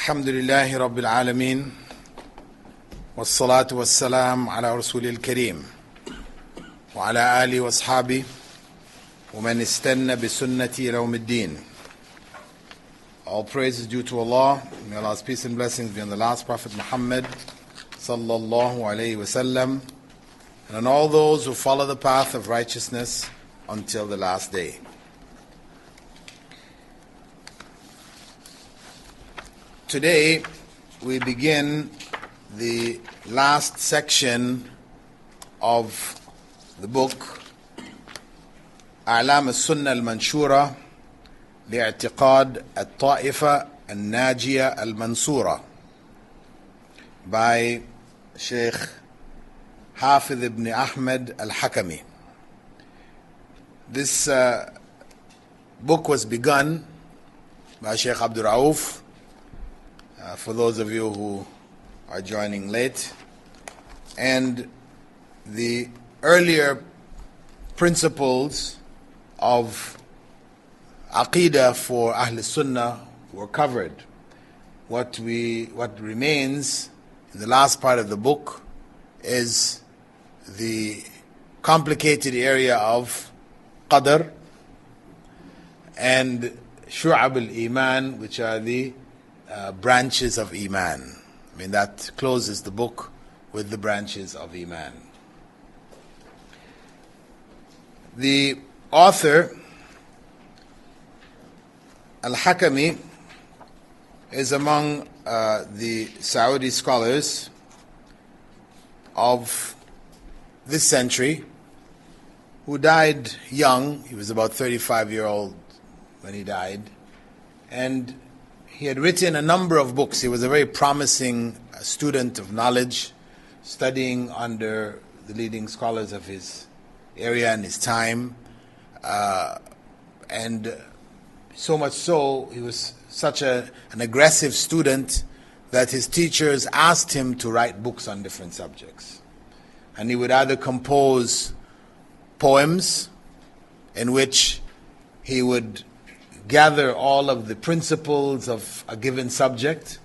الحمد لله رب العالمين والصلاة والسلام على رسول الكريم وعلى آله وأصحابه ومن استنى بسنته إلى يوم الدين. All praise is due to Allah. May Allah's peace and blessings be on the last Prophet Muhammad sallallahu alayhi wasallam, and on all those who follow the path of righteousness until the last day. Today we begin the last section of the book أعلام السنة المنشورة لاعتقاد الطائفة الناجية المنصورة by Sheikh Hafiz ibn Ahmed al-Hakami. This book was begun by Sheikh Abdul Rauf. For those of you who are joining late, and the earlier principles of Aqidah for Ahl Sunnah were covered. What remains in the last part of the book is the complicated area of Qadar and Shu'ab al-Iman, which are the branches of Iman. I mean, that closes the book with the branches of Iman. The author, Al-Hakami, is among the Saudi scholars of this century who died young. He was about 35-year-old when he died, and he had written a number of books. He was a very promising student of knowledge, studying under the leading scholars of his area and his time. And so much so, he was such an aggressive student that his teachers asked him to write books on different subjects. And he would either compose poems in which he would gather all of the principles of a given subject.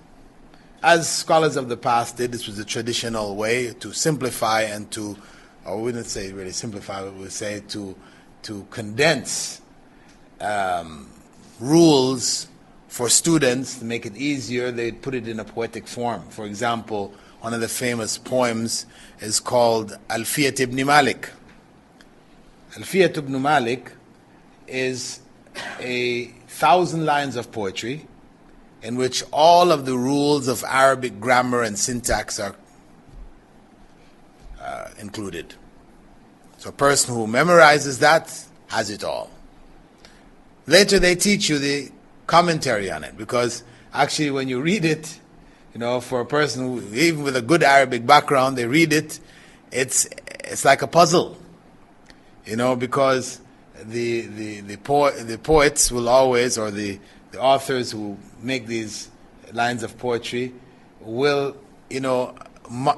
As scholars of the past did, this was a traditional way to simplify and to, or we wouldn't say really simplify, but we would say to condense rules for students to make it easier. They'd put it in a poetic form. For example, one of the famous poems is called Alfiyat ibn Malik. Alfiyat ibn Malik is 1,000 lines of poetry in which all of the rules of Arabic grammar and syntax are included. So a person who memorizes that has it all. Later they teach you the commentary on it, because actually when you read it, you know, for a person who, even with a good Arabic background, they read it, it's like a puzzle, you know, because the poets will always, or the authors who make these lines of poetry will, you know,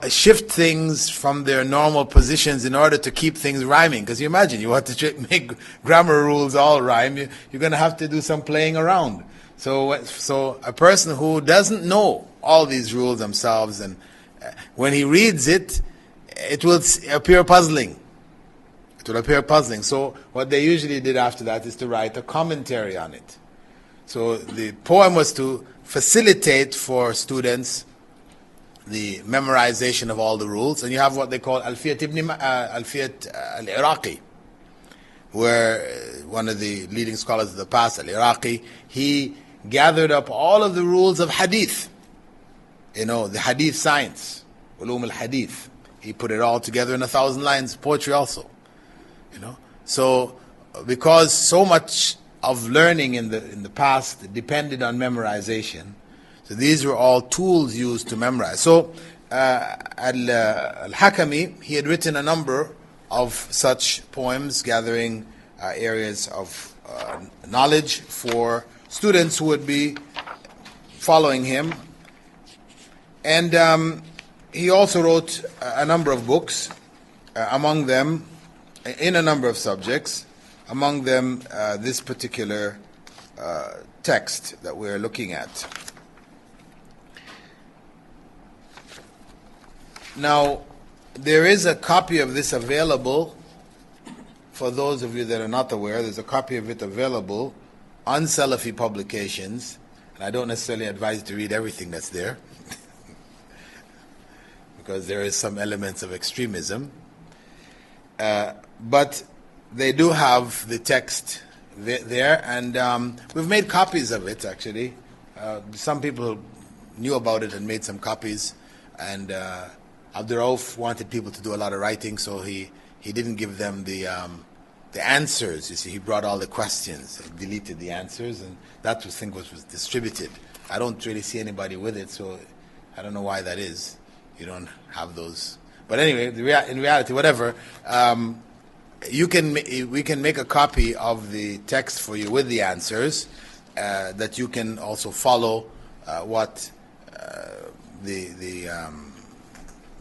shift things from their normal positions in order to keep things rhyming. Because you imagine, you want to make grammar rules all rhyme, you're going to have to do some playing around. So a person who doesn't know all these rules themselves, and when he reads it, it will appear puzzling. It will appear puzzling. So what they usually did after that is to write a commentary on it. So the poem was to facilitate for students the memorization of all the rules. And you have what they call Alfiyat al-Iraqi, where one of the leading scholars of the past, al-Iraqi, he gathered up all of the rules of hadith. You know, the hadith science, ulum al-hadith. He put it all together in 1,000 lines, poetry also. You know, so because so much of learning in the past depended on memorization, so these were all tools used to memorize. So Al-Hakami, he had written a number of such poems gathering areas of knowledge for students who would be following him. And he also wrote a number of books, among them, in a number of subjects, among them this particular text that we're looking at. Now, there is a copy of this available. For those of you that are not aware, there's a copy of it available on Salafi publications. And I don't necessarily advise you to read everything that's there, because there is some elements of extremism. But they do have the text there, and we've made copies of it, actually. Some people knew about it and made some copies, and Abdurrauf wanted people to do a lot of writing, so he didn't give them the answers. You see, he brought all the questions, he deleted the answers, and that was distributed. I don't really see anybody with it, so I don't know why that is. You don't have those. But anyway, in reality, whatever, we can make a copy of the text for you with the answers, that you can also follow what the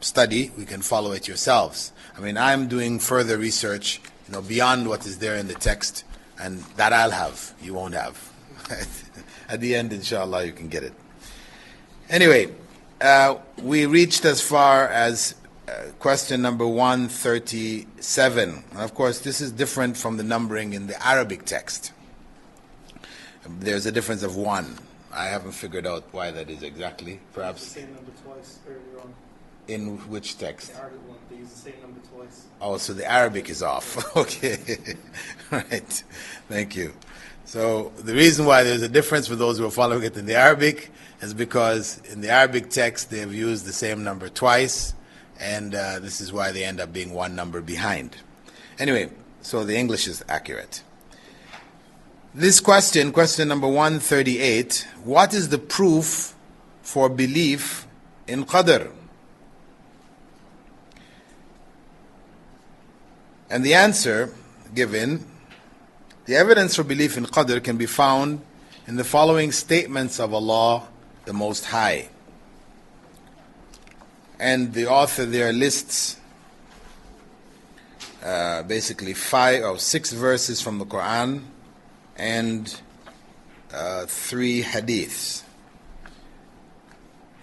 study. We can follow it yourselves. I mean, I'm doing further research, beyond what is there in the text, and that I'll have. You won't have. At the end, inshallah, you can get it. Anyway, we reached as far as question number 137. And of course, this is different from the numbering in the Arabic text. There's a difference of 1. I haven't figured out why that is exactly. Perhaps. The same number twice earlier on. In which text? The Arabic one. They use the same number twice. Oh, so the Arabic is off. Okay. Right. Thank you. So the reason why there's a difference for those who are following it in the Arabic is because in the Arabic text they have used the same number twice, and this is why they end up being 1 number behind. Anyway, so the English is accurate. This question number 138, what is the proof for belief in Qadar? And the answer given, the evidence for belief in Qadr can be found in the following statements of Allah, the Most High. And the author there lists basically 5 or 6 verses from the Qur'an and 3 hadiths.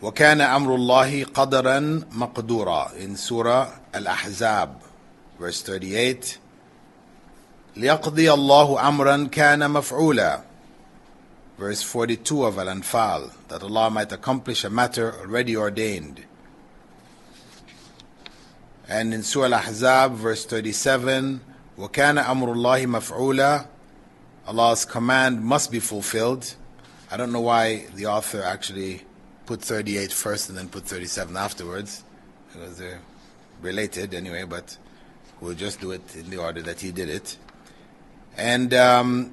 وَكَانَ أَمْرُ اللَّهِ قَدَرًا مَقْدُورًا in Surah Al-Ahzab, verse 38. لِيَقْضِيَ اللَّهُ أَمْرًا كَانَ مَفْعُولًا, verse 42 of Al-Anfal, that Allah might accomplish a matter already ordained. And in Surah Al-Ahzab, verse 37, وَكَانَ أَمْرُ اللَّهِ مَفْعُولًا, Allah's command must be fulfilled. I don't know why the author actually put 38 first and then put 37 afterwards, because they're related anyway, but we'll just do it in the order that he did it. And وَمَا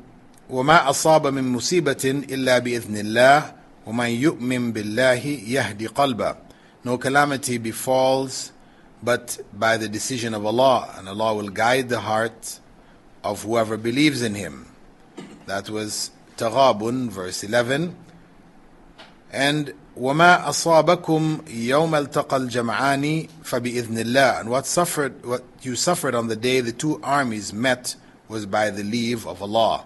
أَصَابَ مِن مُصِيبَةٍ إِلَّا بِإِذْنِ اللَّهِ وَمَنْ يُؤْمِن بِاللَّهِ يَهْدِ قَلْبًا. No calamity befalls but by the decision of Allah, and Allah will guide the heart of whoever believes in Him. That was Taghabun, verse 11. And وَمَا أَصَابَكُمْ يَوْمَ الْتَقَى الْجَمْعَانِ فَبِإِذْنِ اللَّهِ. And what you suffered on the day the 2 armies met was by the leave of Allah.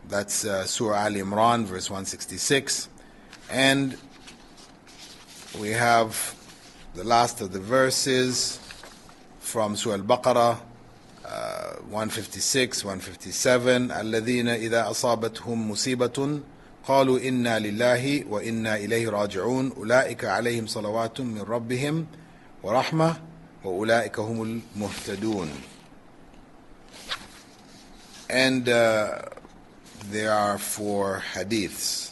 That's Surah Al-Imran, verse 166. And we have the last of the verses from Surah Al-Baqarah, 156, 157. الَّذِينَ إِذَا أَصَابَتْهُمْ مُصِيبَةٌ قالوا إنا لله وإنا إليه راجعون أولئك عليهم صلوات من ربهم ورحمة وأولئك هم المهتدون. And there are 4 hadiths.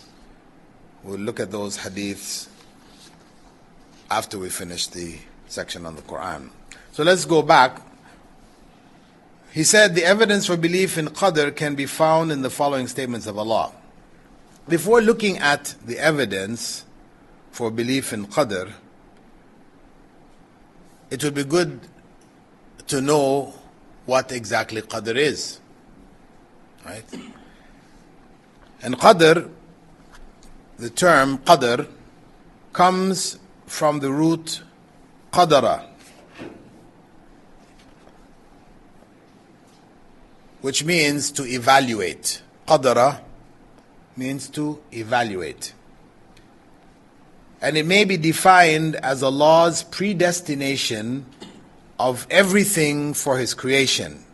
We'll look at those hadiths after we finish the section on the Qur'an. So let's go back. He said the evidence for belief in Qadr can be found in the following statements of Allah. Before looking at the evidence for belief in Qadr, it would be good to know what exactly Qadr is. Right? And Qadr, the term Qadr, comes from the root Qadara, which means to evaluate. Qadara means to evaluate. and it may be defined as Allah's predestination of everything for His creation,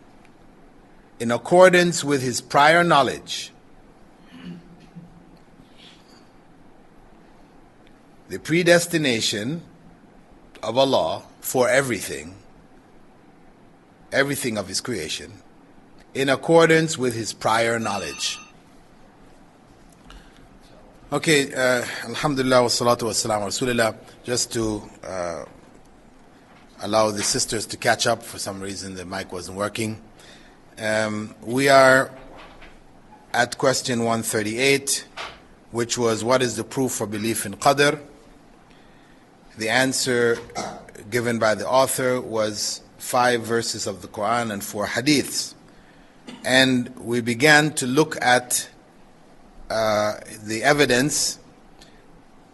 in accordance with His prior knowledge. The predestination of Allah for everything of His creation, in accordance with His prior knowledge. Okay, alhamdulillah wa salatu wa salam wa rasulillah. Just to allow the sisters to catch up, for some reason the mic wasn't working. We are at question 138, which was, what is the proof for belief in Qadar? The answer given by the author was 5 verses of the Qur'an and 4 hadiths. And we began to look at the evidence,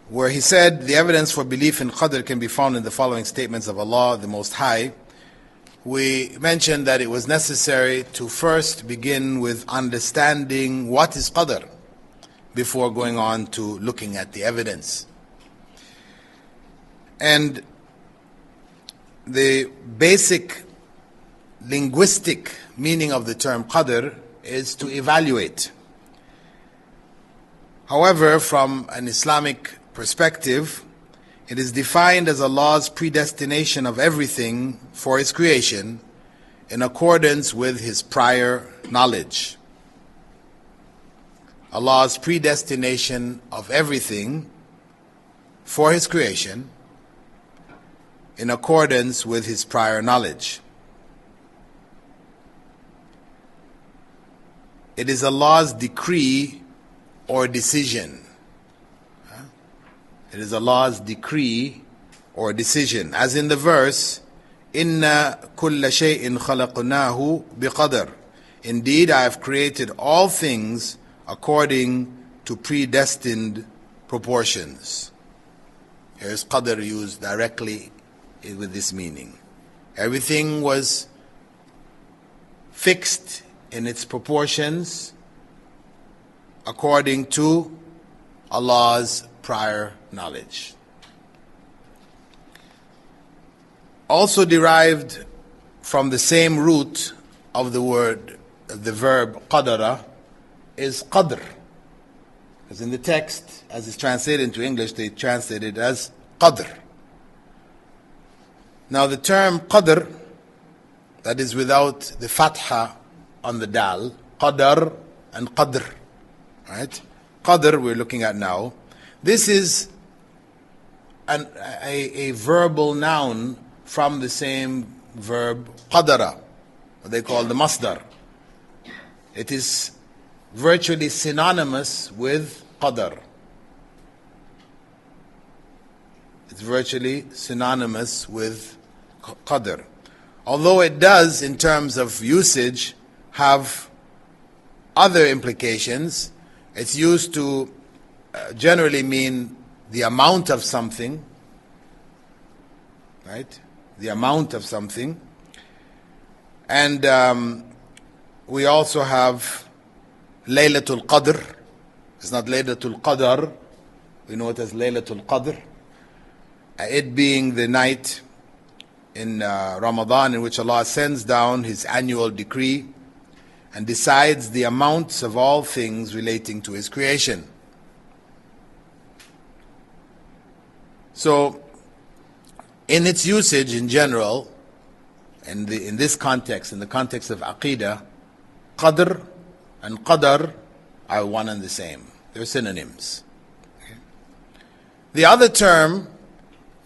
where he said the evidence for belief in Qadr can be found in the following statements of Allah, the Most High. We mentioned that it was necessary to first begin with understanding what is Qadr before going on to looking at the evidence. And the basic linguistic meaning of the term Qadr is to evaluate. However, from an Islamic perspective, it is defined as Allah's predestination of everything for His creation in accordance with His prior knowledge. Allah's predestination of everything for His creation in accordance with His prior knowledge. It is Allah's decree or decision. It is Allah's decree or decision. As in the verse, Inna kulla shay'in khalaqnahu biqadar. Indeed, I have created all things according to predestined proportions. Here is qadr used directly with this meaning. Everything was fixed in its proportions according to Allah's prior knowledge. Also derived from the same root of the word, the verb qadara, is qadr. Because in the text, as it's translated into English, they translate it as qadr. Now the term qadr, that is without the fatha on the dal, qadar and qadr, right? Qadr we're looking at now. This is a verbal noun from the same verb qadara, what they call the masdar. It is virtually synonymous with qadar. It's virtually synonymous with qadr. Although it does, in terms of usage, have other implications. It's used to generally mean the amount of something, right? The amount of something. And we also have Laylatul Qadr. It's not Laylatul Qadar. We know it as Laylatul Qadr. It being the night in Ramadan in which Allah sends down His annual decree and decides the amounts of all things relating to His creation. So, in its usage in general, in this context, in the context of Aqidah, Qadr and Qadar are one and the same. They're synonyms. Okay. The other term,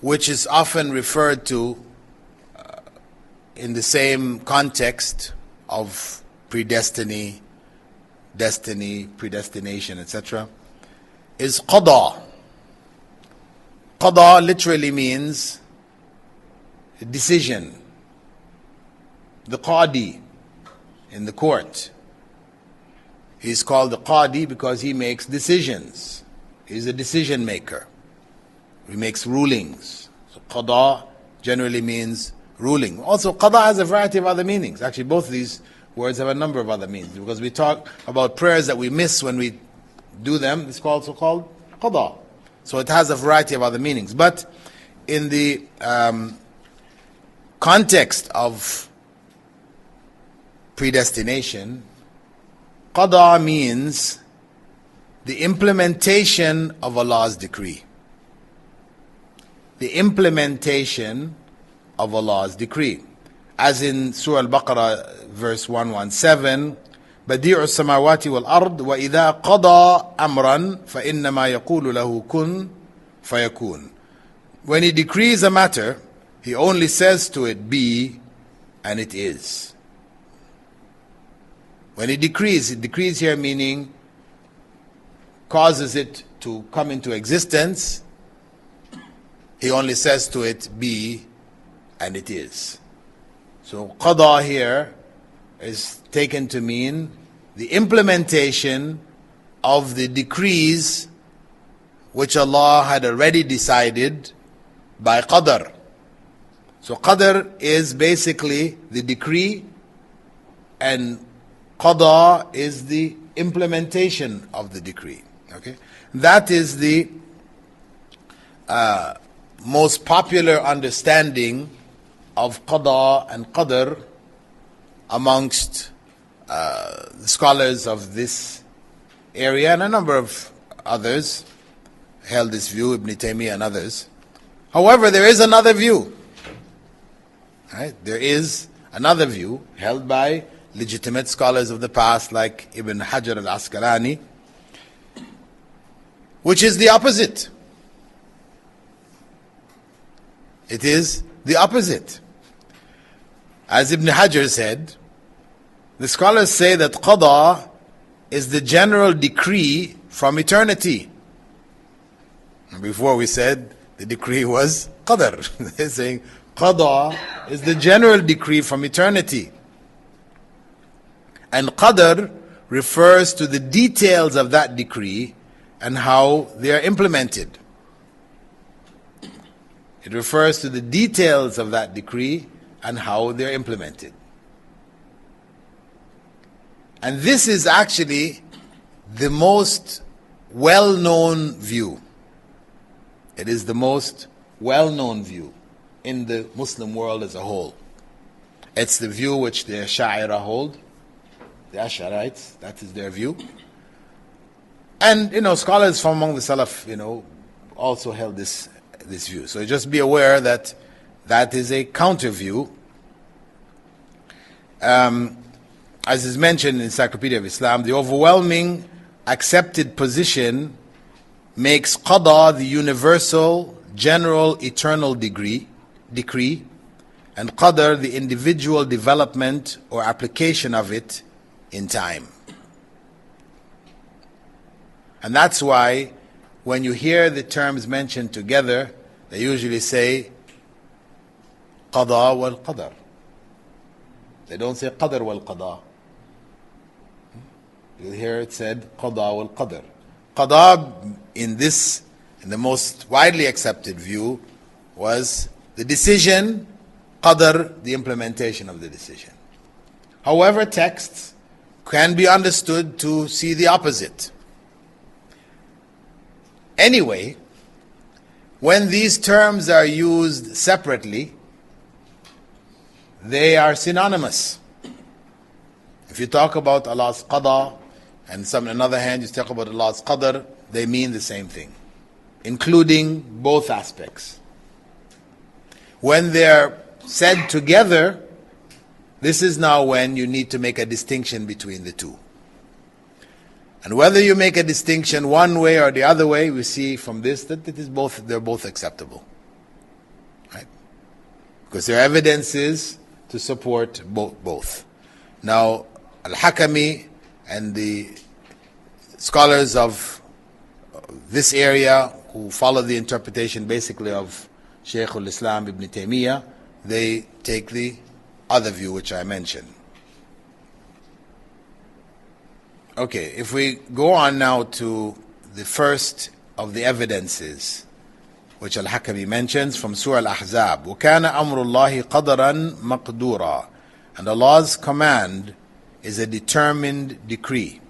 which is often referred to in the same context of predestiny, destiny, predestination, etc., is Qada. Qada literally means decision. The Qadi in the court. He's called the Qadi because he makes decisions. He's a decision maker. He makes rulings. So Qada generally means ruling. Also, Qada has a variety of other meanings. Actually, both of these words have a number of other meanings. Because we talk about prayers that we miss when we do them. It's also called Qada. So it has a variety of other meanings. But in the context of predestination, Qada means the implementation of Allah's decree. The implementation of Allah's decree. As in Surah Al-Baqarah, verse 117, بديع السماوات والأرض وإذا قضى أمرا فإنما يقول له كن فيكون. When he decrees a matter, he only says to it, be, and it is. When he decrees here meaning causes it to come into existence, he only says to it, be, and it is. So Qada here is taken to mean the implementation of the decrees which Allah had already decided by Qadar. So Qadar is basically the decree, and Qada is the implementation of the decree. Okay, that is the most popular understanding of Qada and Qadar amongst the scholars of this area, and a number of others held this view, Ibn Taymiyyah and others. However, there is another view. Right? There is another view held by legitimate scholars of the past like Ibn Hajar al-Asqalani, which is the opposite. It is the opposite. As Ibn Hajar said, the scholars say that Qada is the general decree from eternity. Before we said the decree was Qadar. They're saying Qada is the general decree from eternity. And Qadar refers to the details of that decree and how they are implemented. It refers to the details of that decree and how they are implemented. And this is actually the most well-known view. It is the most well-known view in the Muslim world as a whole. It's the view which the Ash'ari hold, the Ash'arites, that is their view. And, scholars from among the Salaf, also held this view. So just be aware that that is a counter view. As is mentioned in Encyclopedia of Islam, the overwhelming accepted position makes Qada the universal, general, eternal decree, and Qadar the individual development or application of it in time. And that's why when you hear the terms mentioned together, they usually say Qada wal Qadar. They don't say Qadar wal Qada. You'll hear it said Qada wal Qadar. Qada in the most widely accepted view was the decision, Qadar the implementation of the decision. However, texts can be understood to see the opposite. Anyway, when these terms are used separately, they are synonymous. If you talk about Allah's Qada, and on the other hand you talk about Allah's Qadar, they mean the same thing, including both aspects. When they're said together, this is now when you need to make a distinction between the two. And whether you make a distinction one way or the other way, we see from this that they're both acceptable. Right? Because there are evidences to support both. Now, Al-Hakami and the scholars of this area who follow the interpretation basically of Shaykh al-Islam Ibn Taymiyyah, they take the other view which I mentioned. Okay, if we go on now to the first of the evidences which Al-Hakami mentions from Surah Al-Ahzab, وَكَانَ أَمْرُ اللَّهِ قَدَرًا مَقْدُورًا, and Allah's command is a determined decree.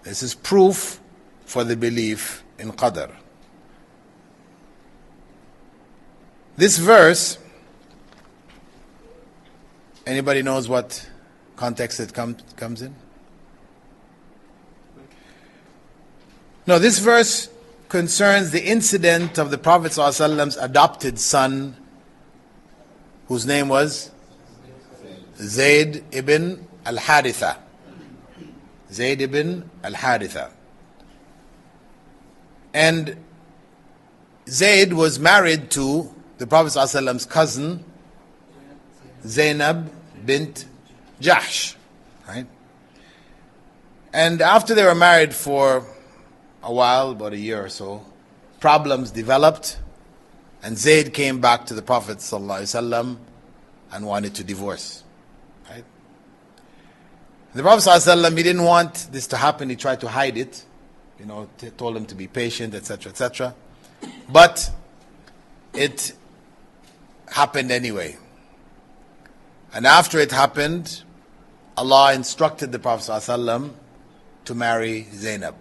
This is proof for the belief in Qadar. This verse, anybody knows what context it comes in? No, this verse concerns the incident of the Prophet ﷺ's adopted son, whose name was Zayd ibn al-Haritha. Zayd ibn al-Haritha. And Zayd was married to the Prophet ﷺ's cousin, Zainab bint Jahsh. Right? And after they were married for a while, about a year or so, problems developed, and Zayd came back to the Prophet ﷺ and wanted to divorce. Right? The Prophet ﷺ, he didn't want this to happen. He tried to hide it, told him to be patient, etc., etc. But it happened anyway. And after it happened, Allah instructed the Prophet ﷺ to marry Zainab.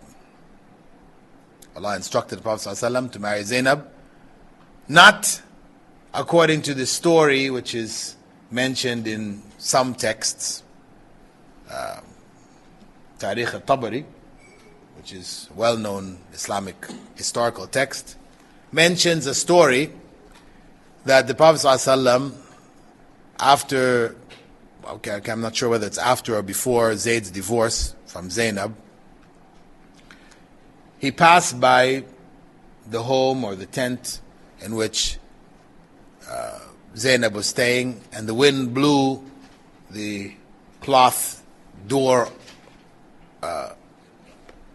Allah instructed the Prophet ﷺ to marry Zainab, not according to the story which is mentioned in some texts. Tariq al-Tabari, which is well-known Islamic historical text, mentions a story that the Prophet ﷺ, after, I'm not sure whether it's after or before Zayd's divorce from Zainab, he passed by the home or the tent in which Zainab was staying, and the wind blew the cloth door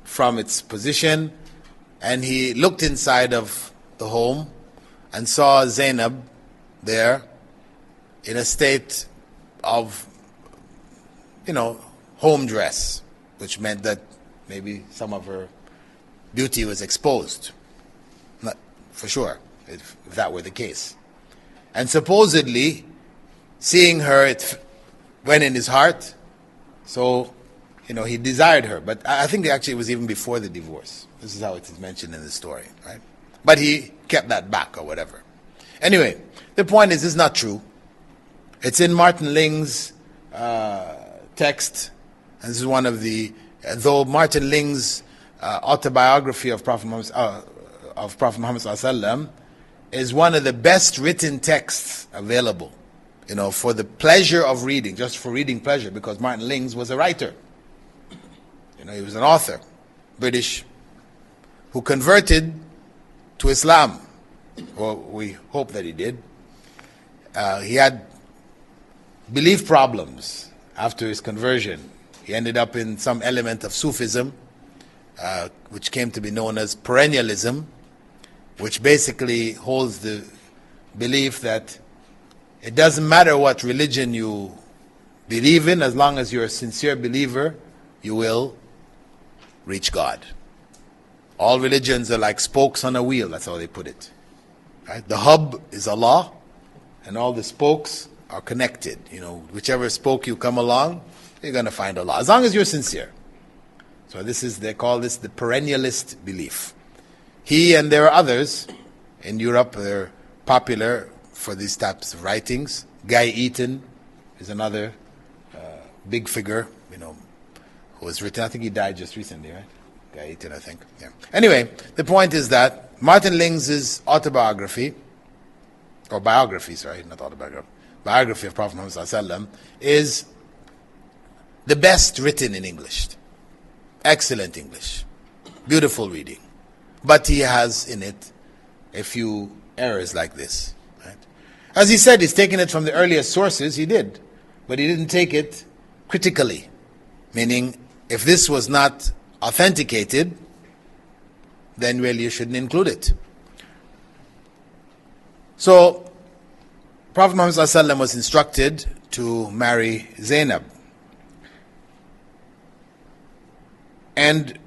from its position, and he looked inside of the home and saw Zainab there in a state of, home dress, which meant that maybe some of her beauty was exposed. Not for sure, if that were the case. And supposedly, seeing her, it went in his heart, so, he desired her. But I think actually it was even before the divorce. This is how it is mentioned in the story, right? But he kept that back or whatever. Anyway, the point is, it's not true. It's in Martin Ling's text, and this is one of the, though Martin Ling's autobiography of Prophet Muhammad ﷺ is one of the best written texts available, for the pleasure of reading, just for reading pleasure, because Martin Lings was a writer. He was an author, British, who converted to Islam. Well, we hope that he did. He had belief problems after his conversion. He ended up in some element of Sufism, which came to be known as perennialism, which basically holds the belief that it doesn't matter what religion you believe in, as long as you're a sincere believer, you will reach God. All religions are like spokes on a wheel, that's how they put it. Right? The hub is Allah, and all the spokes are connected. Whichever spoke you come along, you're going to find Allah, as long as you're sincere. So they call this the perennialist belief. He, and there are others in Europe, they're popular for these types of writings. Guy Eaton is another big figure, who has written, I think he died just recently, right? Guy Eaton, I think. Yeah. Anyway, the point is that Martin Lings' autobiography, or biography, sorry, not autobiography, biography of Prophet Muhammad ﷺ is the best written in English. Excellent English. Beautiful reading. But he has in it a few errors like this. Right? As he said, he's taken it from the earliest sources, he did. But he didn't take it critically. Meaning, if this was not authenticated, then really you shouldn't include it. So, Prophet Muhammad ﷺ was instructed to marry Zainab. And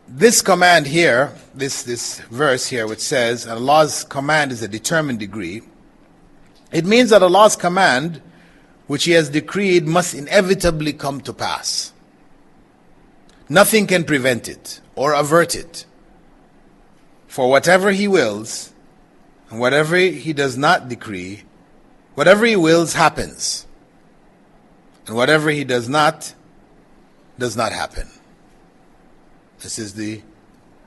this command here, this verse here, which says Allah's command is a determined degree, it means that Allah's command, which He has decreed, must inevitably come to pass. Nothing can prevent it or avert it. For whatever He wills, And whatever He does not decree, whatever He wills happens. And whatever He does not happen. This is the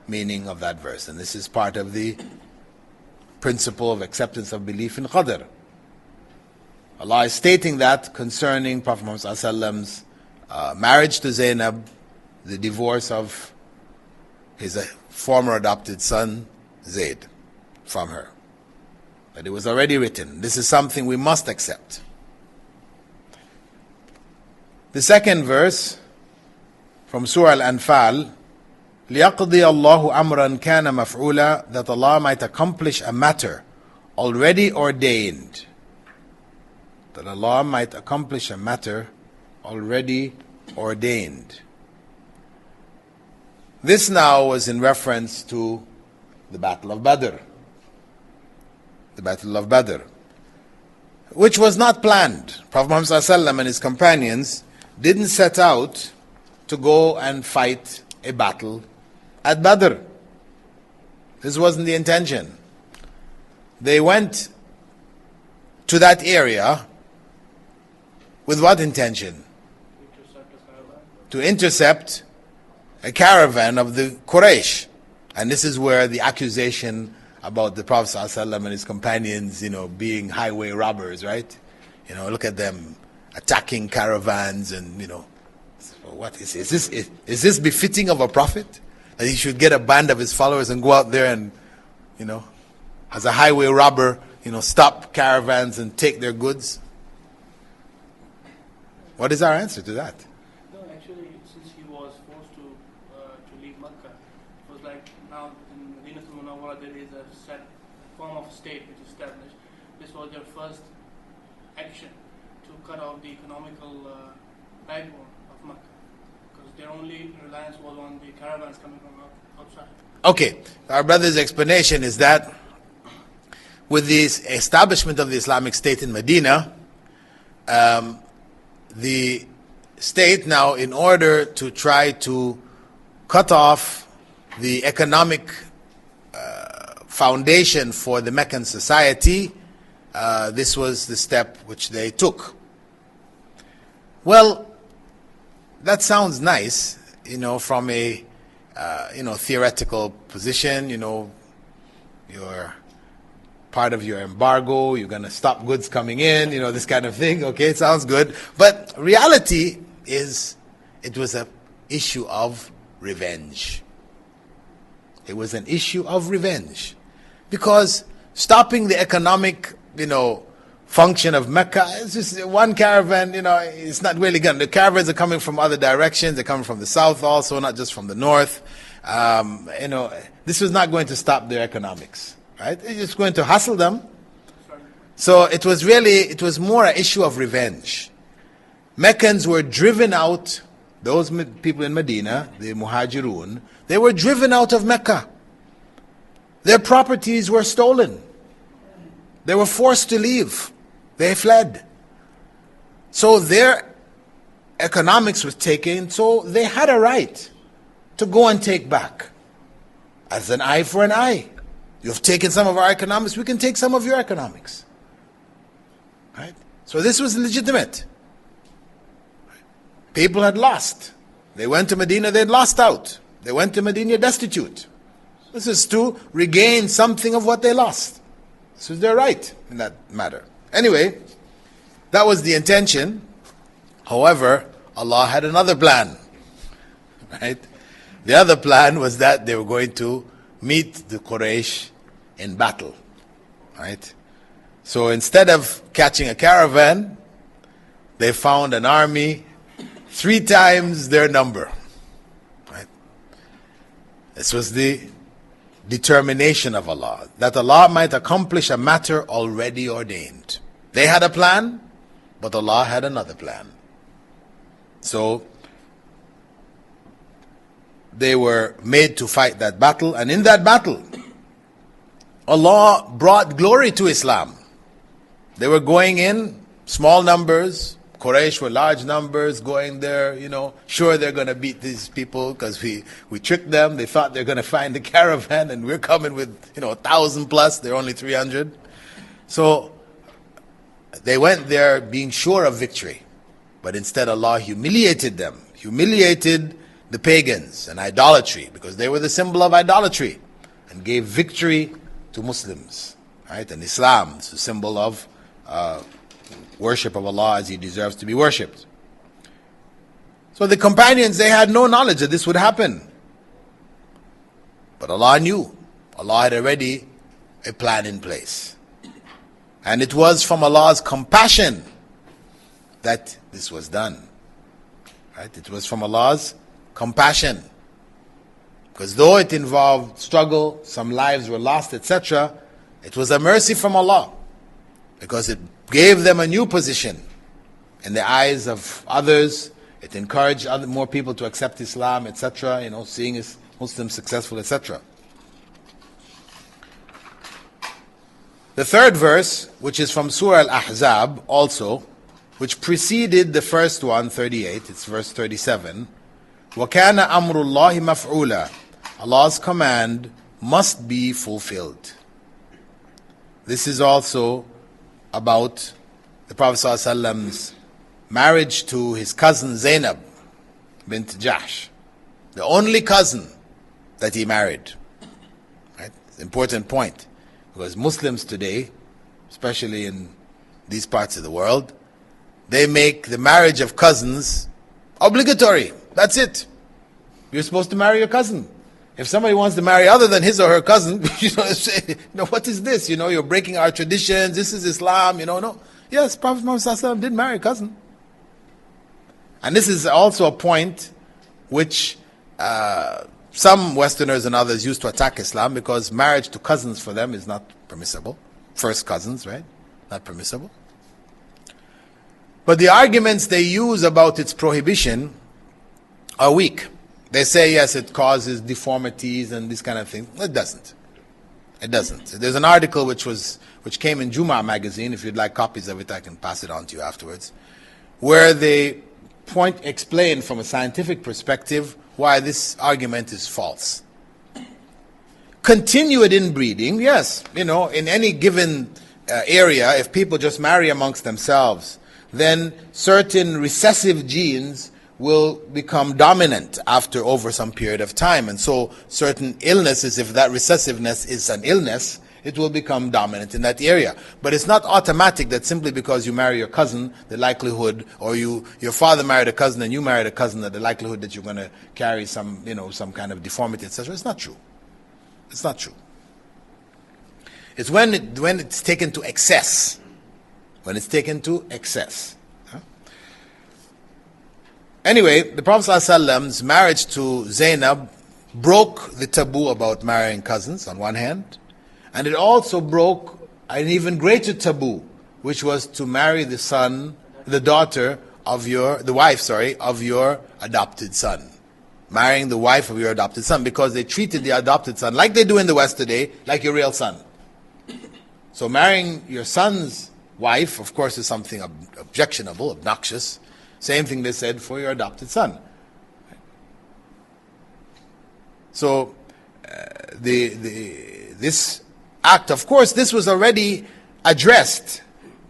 meaning of that verse. And this is part of the principle of acceptance of belief in Qadar. Allah is stating that concerning Prophet Muhammad ﷺ's marriage to Zainab, the divorce of his former adopted son, Zayd, from her. But it was already written. This is something we must accept. The second verse from Surah Al-Anfal, لِيَقْضِيَ اللَّهُ أَمْرًا كَانَ مَفْعُولًا, that Allah might accomplish a matter already ordained. That Allah might accomplish a matter already ordained. This now was in reference to the Battle of Badr. The Battle of Badr, which was not planned. Prophet Muhammad ﷺ and his companions didn't set out to go and fight a battle at Badr. This wasn't the intention. They went to that area with what intention? To intercept a caravan of the Quraysh. And this is where the accusation about the Prophet ﷺ and his companions, being highway robbers, right? Look at them attacking caravans and, what is this befitting of a prophet? That he should get a band of his followers and go out there and, as a highway robber, stop caravans and take their goods? What is our answer to that? No, actually, since he was forced to leave Mecca, it was like now in Medina al-Munawwara there is a set form of state which is established. This was their first action to cut off the economical backbone of Mecca, because their only reliance was on the caravans coming from outside. Okay, our brother's explanation is that with the establishment of the Islamic State in Medina, the state now, in order to try to cut off the economic foundation for the Meccan society, this was the step which they took. Well, that sounds nice, from a theoretical position. You're part of your embargo, you're going to stop goods coming in, this kind of thing. Okay, it sounds good. But reality is, it was an issue of revenge. It was an issue of revenge. Because stopping the economic, function of Mecca, it's just one caravan, it's not really going to. The caravans are coming from other directions. They're coming from the south also, not just from the north. This was not going to stop their economics. Right? It's just going to hustle them. So it was more an issue of revenge. Meccans were driven out, those people in Medina, the Muhajirun, they were driven out of Mecca. Their properties were stolen. They were forced to leave. They fled. So their economics was taken, so they had a right to go and take back. As an eye for an eye. You've taken some of our economics, we can take some of your economics. Right? So this was legitimate. People had lost. They went to Medina, they had lost out. They went to Medina destitute. This is to regain something of what they lost. This was their right in that matter. Anyway, that was the intention. However, Allah had another plan. Right? The other plan was that they were going to meet the Quraysh in battle. Right? So instead of catching a caravan, they found an army 3 times their number. Right? This was the determination of Allah, that Allah might accomplish a matter already ordained. They had a plan, but Allah had another plan. So they were made to fight that battle, and in that battle, Allah brought glory to Islam. They were going in small numbers, Quraysh were large numbers going there, sure they're going to beat these people because we tricked them. They thought they're going to find the caravan and we're coming with, 1,000 plus. They're only 300. So they went there being sure of victory. But instead Allah humiliated them, humiliated the pagans and idolatry because they were the symbol of idolatry, and gave victory to Muslims, right? And Islam is a symbol of worship of Allah as He deserves to be worshipped. So the companions, they had no knowledge that this would happen. But Allah knew. Allah had already a plan in place. And it was from Allah's compassion that this was done. Right? It was from Allah's compassion. Because though it involved struggle, some lives were lost, etc., it was a mercy from Allah. Because it gave them a new position in the eyes of others. It encouraged more people to accept Islam, etc., seeing Muslims successful, etc. The third verse, which is from Surah Al-Ahzab also, which preceded the first one, 38, it's verse 37. وَكَانَ أَمْرُ اللَّهِ مَفْعُولًا. Allah's command must be fulfilled. This is also about the Prophet ﷺ's marriage to his cousin Zainab bint Jahsh, the only cousin that he married. Right? It's an important point, because Muslims today, especially in these parts of the world, they make the marriage of cousins obligatory. That's it. You're supposed to marry your cousin. If somebody wants to marry other than his or her cousin, what is this? You're breaking our traditions. This is Islam. No. Yes, Prophet Muhammad ﷺ did marry a cousin. And this is also a point which some Westerners and others used to attack Islam, because marriage to cousins for them is not permissible. First cousins, right? Not permissible. But the arguments they use about its prohibition are weak. They say, yes, it causes deformities and this kind of thing. It doesn't. It doesn't. There's an article which came in Juma magazine. If you'd like copies of it, I can pass it on to you afterwards, where they explain from a scientific perspective why this argument is false. Continued inbreeding, yes, in any given area, if people just marry amongst themselves, then certain recessive genes will become dominant over some period of time. And so certain illnesses, if that recessiveness is an illness, it will become dominant in that area. But it's not automatic that simply because you marry your cousin, the likelihood, or your father married a cousin and you married a cousin, that the likelihood that you're going to carry some kind of deformity, etc. It's not true. It's not true. It's when it's taken to excess. When it's taken to excess. Anyway, the Prophet ﷺ's marriage to Zainab broke the taboo about marrying cousins on one hand, and it also broke an even greater taboo, which was to marry the wife of your adopted son. Marrying the wife of your adopted son, because they treated the adopted son, like they do in the West today, like your real son. So marrying your son's wife, of course, is something objectionable, obnoxious. Same thing they said for your adopted son. So this act, of course, this was already addressed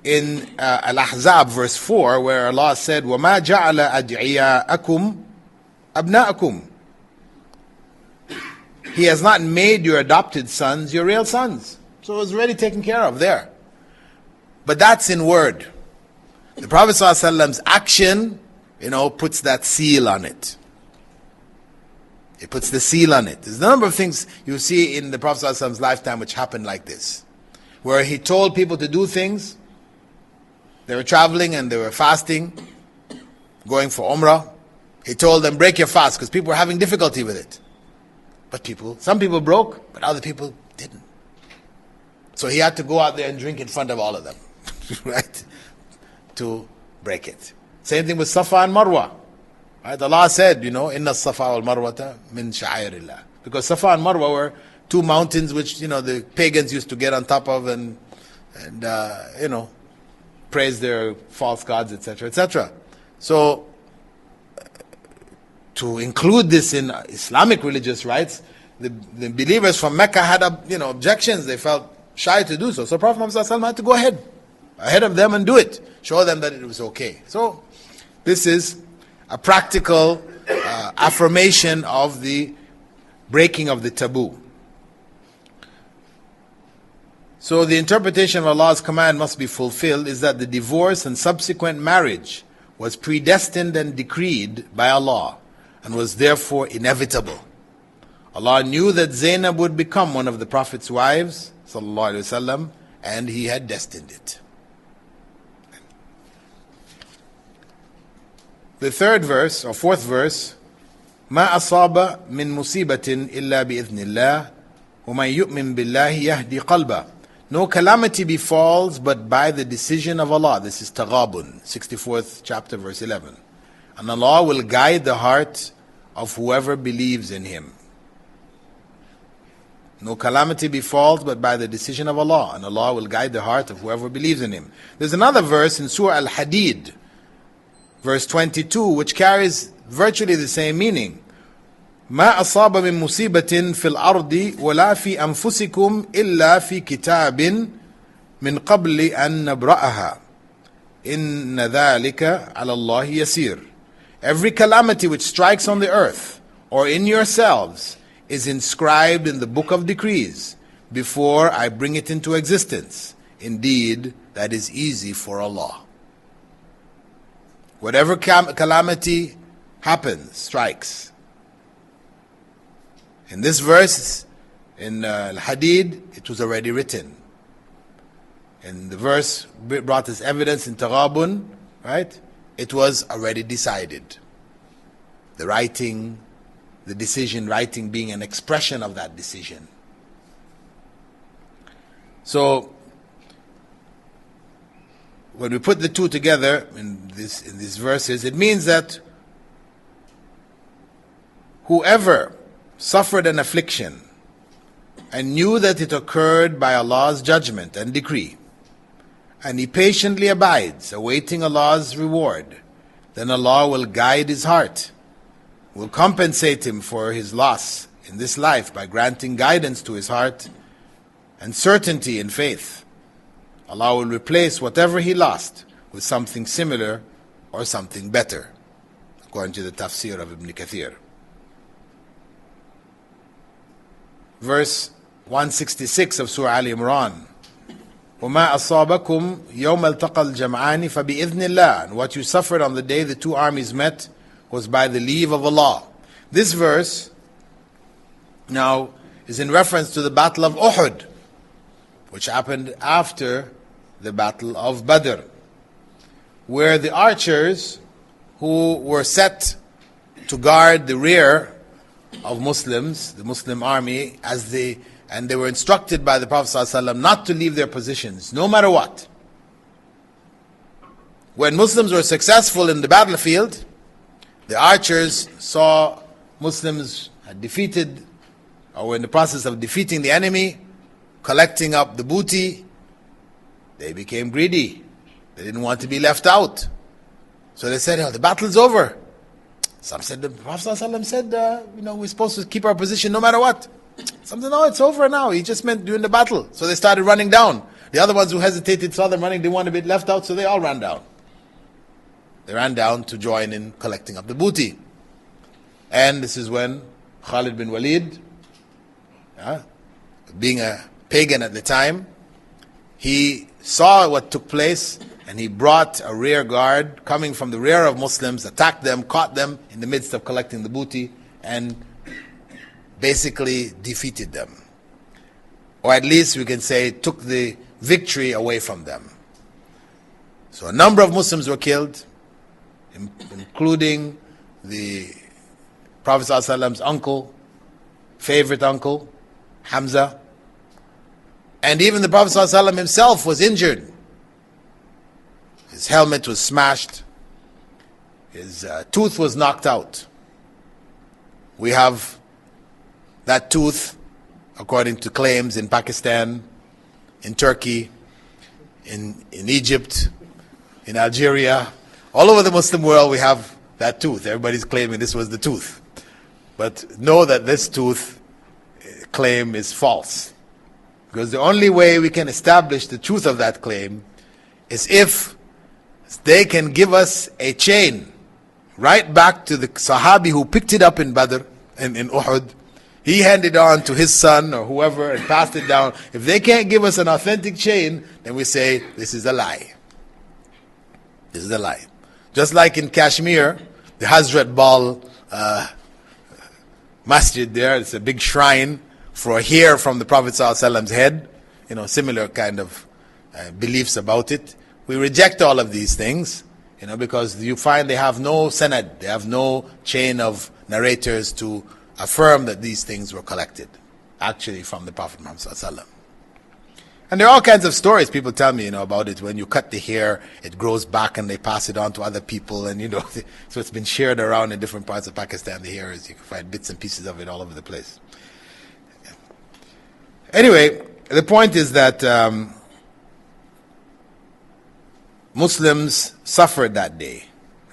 in Al-Ahzab verse 4, where Allah said, وَمَا جَعَلَ أَدْعِيَاءَكُمْ أَبْنَاءَكُمْ. He has not made your adopted sons your real sons. So it was already taken care of there. But that's in word. The Prophet ﷺ's action, puts that seal on it. It puts the seal on it. There's a number of things you see in the Prophet ﷺ's lifetime which happened like this, where he told people to do things. They were traveling and they were fasting, going for Umrah. He told them, break your fast, because people were having difficulty with it. But some people broke, but other people didn't. So he had to go out there and drink in front of all of them, right? To break it. Same thing with Safa and Marwa. Right? Allah said, Inna Safa wal Marwata min sha'airillah. Because Safa and Marwa were two mountains which, the pagans used to get on top of and praise their false gods, etc., etc. So, to include this in Islamic religious rites, the believers from Mecca had objections. They felt shy to do so. So Prophet Muhammad had to go ahead of them and do it. Show them that it was okay. So this is a practical affirmation of the breaking of the taboo. So the interpretation of Allah's command must be fulfilled is that the divorce and subsequent marriage was predestined and decreed by Allah and was therefore inevitable. Allah knew that Zainab would become one of the Prophet's wives, sallallahu alaihi wasallam, and He had destined it. The third verse, or fourth verse, ما أصاب من مصيبة إلا بإذن الله ومن يؤمن بالله يهدي قلبه. No calamity befalls but by the decision of Allah. This is Taghabun, 64th chapter, verse 11. And Allah will guide the heart of whoever believes in Him. No calamity befalls but by the decision of Allah, and Allah will guide the heart of whoever believes in Him. There's another verse in Surah Al-Hadid, verse 22, which carries virtually the same meaning. ما أصاب من مصيبة في الأرض ولا في أنفسكم إلا في كتاب من قبل أن نبرأها إن ذلك على الله يسير. Every calamity which strikes on the earth or in yourselves is inscribed in the book of decrees before I bring it into existence. Indeed, that is easy for Allah. Whatever calamity happens, strikes. In this verse, in Al-Hadid, it was already written. And the verse brought as evidence in Taghabun, right? It was already decided. The writing, the decision writing being an expression of that decision. So, when we put the two together in these verses, it means that whoever suffered an affliction and knew that it occurred by Allah's judgment and decree, and he patiently abides, awaiting Allah's reward, then Allah will guide his heart, will compensate him for his loss in this life by granting guidance to his heart and certainty in faith. Allah will replace whatever he lost with something similar or something better, according to the tafsir of Ibn Kathir. Verse 166 of Surah Al Imran. وَمَا أَصَابَكُمْ يَوْمَ الْتَقَى الْجَمْعَانِ فَبِإِذْنِ اللَّهِ. And what you suffered on the day the two armies met was by the leave of Allah. This verse now is in reference to the Battle of Uhud, which happened after the Battle of Badr, where the archers who were set to guard the rear of Muslims, the Muslim army, and they were instructed by the Prophet ﷺ not to leave their positions, no matter what. When Muslims were successful in the battlefield, the archers saw Muslims had defeated, or were in the process of defeating the enemy, collecting up the booty. They became greedy. They didn't want to be left out. So they said, the battle's over. Some said, the Prophet ﷺ said, we're supposed to keep our position no matter what. Some said, no, it's over now. He just meant during the battle. So they started running down. The other ones who hesitated saw them running, they wanted to be left out, so they all ran down. They ran down to join in collecting up the booty. And this is when Khalid bin Walid, being a pagan at the time, he saw what took place, and he brought a rear guard coming from the rear of Muslims, attacked them, caught them in the midst of collecting the booty, and basically defeated them. Or at least we can say took the victory away from them. So a number of Muslims were killed, including the Prophet ﷺ's uncle, favorite uncle, Hamza. And even the Prophet ﷺ himself was injured. His helmet was smashed. His tooth was knocked out. We have that tooth, according to claims, in Pakistan, in Turkey, in Egypt, in Algeria. All over the Muslim world we have that tooth. Everybody's claiming this was the tooth. But know that this tooth claim is false. Because the only way we can establish the truth of that claim is if they can give us a chain right back to the Sahabi who picked it up in Badr, in Uhud. He handed it on to his son or whoever and passed it down. If they can't give us an authentic chain, then we say this is a lie. This is a lie. Just like in Kashmir, the Hazrat Bal Masjid there, it's a big shrine for a hair from the Prophet ﷺ's head. Similar kind of beliefs about it. We reject all of these things, because you find they have no sanad, they have no chain of narrators to affirm that these things were collected, actually from the Prophet Muhammad ﷺ. And there are all kinds of stories people tell me, about it. When you cut the hair, it grows back and they pass it on to other people. And, so it's been shared around in different parts of Pakistan. The hair is, you can find bits and pieces of it all over the place. Anyway, the point is that Muslims suffered that day,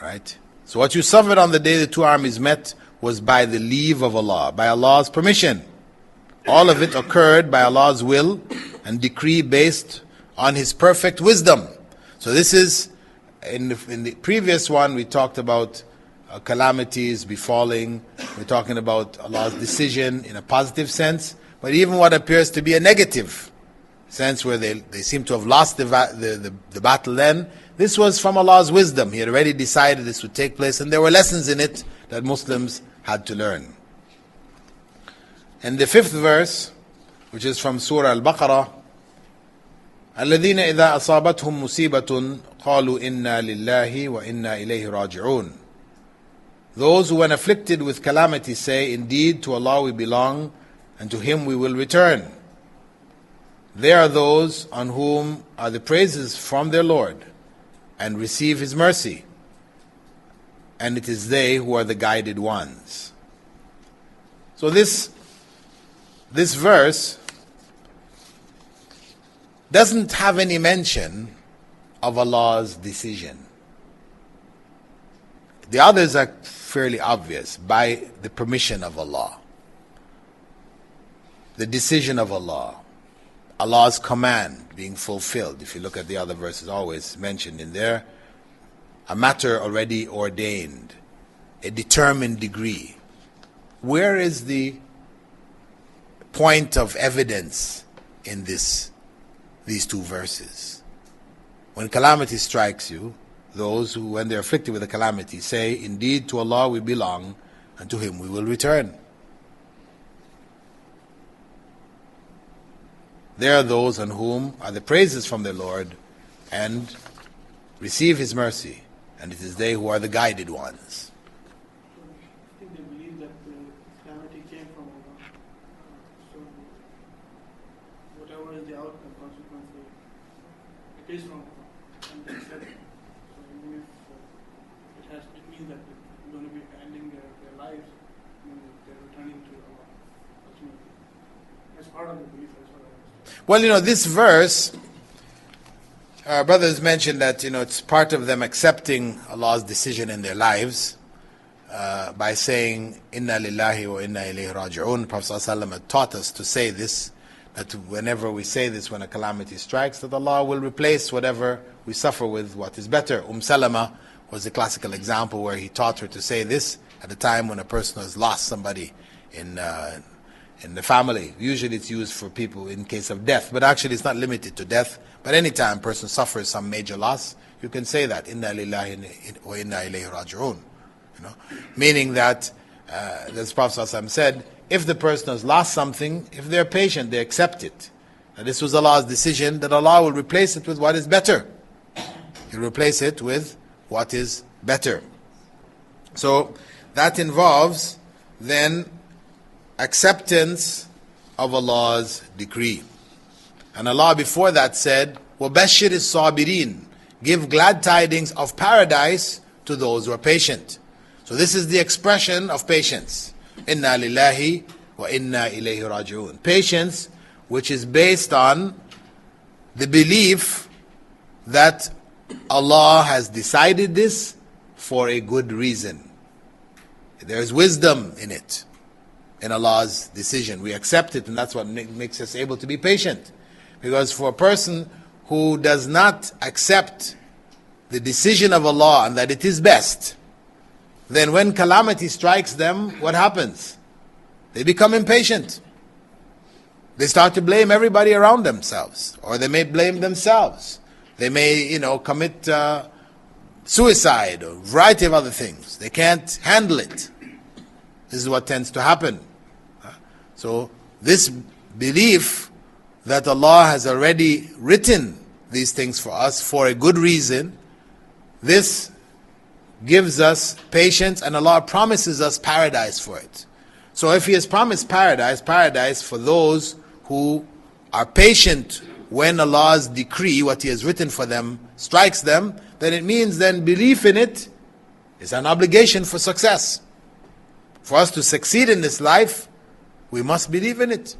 right? So what you suffered on the day the two armies met was by the leave of Allah, by Allah's permission. All of it occurred by Allah's will and decree based on His perfect wisdom. So this is, in the previous one we talked about calamities befalling. We're talking about Allah's decision in a positive sense. But even what appears to be a negative sense where they seem to have lost the battle then, this was from Allah's wisdom. He had already decided this would take place and there were lessons in it that Muslims had to learn. And the 5th verse, which is from Surah Al-Baqarah, الَّذِينَ إِذَا أَصَابَتْهُمْ مُصِيبَةٌ قَالُوا إِنَّا لِلَّهِ وَإِنَّا إِلَيْهِ رَاجِعُونَ. Those who when afflicted with calamity say, indeed to Allah we belong and to Him we will return. They are those on whom are the praises from their Lord and receive His mercy. And it is they who are the guided ones. So this verse doesn't have any mention of Allah's decision. The others are fairly obvious, by the permission of Allah, the decision of Allah, Allah's command being fulfilled. If you look at the other verses, always mentioned in there, a matter already ordained, a determined degree. Where is the point of evidence in these two verses? When calamity strikes you, those who, when they're afflicted with a calamity, say, indeed to Allah we belong, and to Him we will return. They are those on whom are the praises from their Lord and receive His mercy, and it is they who are the guided ones. I think they believe that the calamity came from Allah. So whatever is the outcome, consequently, it is from Allah, and they accept it. So even if it means that they're going to be ending their lives, they're returning to Allah ultimately. That's part of the belief as well. Well, this verse, our brothers mentioned that, it's part of them accepting Allah's decision in their lives by saying, Inna lillahi wa inna ilayhi raji'un. Prophet ﷺ had taught us to say this, that whenever we say this, when a calamity strikes, that Allah will replace whatever we suffer with what is better. Salama was a classical example where he taught her to say this at a time when a person has lost somebody in the family. Usually it's used for people in case of death, but actually it's not limited to death. But any time a person suffers some major loss, you can say that, Inna lillahi wa inna ilayhi raji'un. Meaning that, as Prophet ﷺ said, if the person has lost something, if they're patient, they accept it. That this was Allah's decision, that Allah will replace it with what is better. He'll replace it with what is better. So that involves then acceptance of Allah's decree. And Allah before that said, وَبَشِّرِ الصَّابِرِينَ, give glad tidings of paradise to those who are patient. So this is the expression of patience. Inna lillahi wa inna ilayhi raji'un. Patience which is based on the belief that Allah has decided this for a good reason. There is wisdom in it, in Allah's decision. We accept it, and that's what makes us able to be patient. Because for a person who does not accept the decision of Allah and that it is best, then when calamity strikes them, what happens? They become impatient. They start to blame everybody around themselves, or they may blame themselves. They may, commit suicide or a variety of other things. They can't handle it. This is what tends to happen. So this belief that Allah has already written these things for us for a good reason, this gives us patience, and Allah promises us paradise for it. So if He has promised paradise for those who are patient when Allah's decree, what He has written for them, strikes them, then it means then belief in it is an obligation for success. For us to succeed in this life, we must believe in it.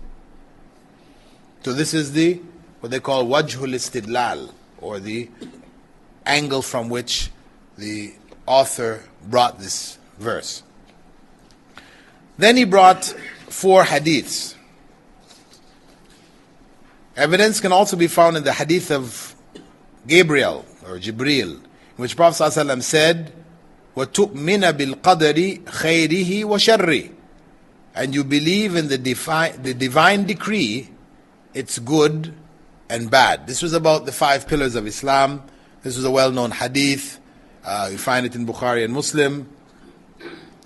So this is what they call wajhul istidlal, or the angle from which the author brought this verse. Then he brought 4 hadiths. Evidence can also be found in the hadith of Gabriel or Jibril, in which Prophet ﷺ said, وَتُؤْمِنَ بِالْقَدَرِ خَيْرِهِ وَشَرِّهِ, and you believe in the divine decree, its good and bad. This was about the 5 pillars of Islam. This was a well-known hadith. You find it in Bukhari and Muslim.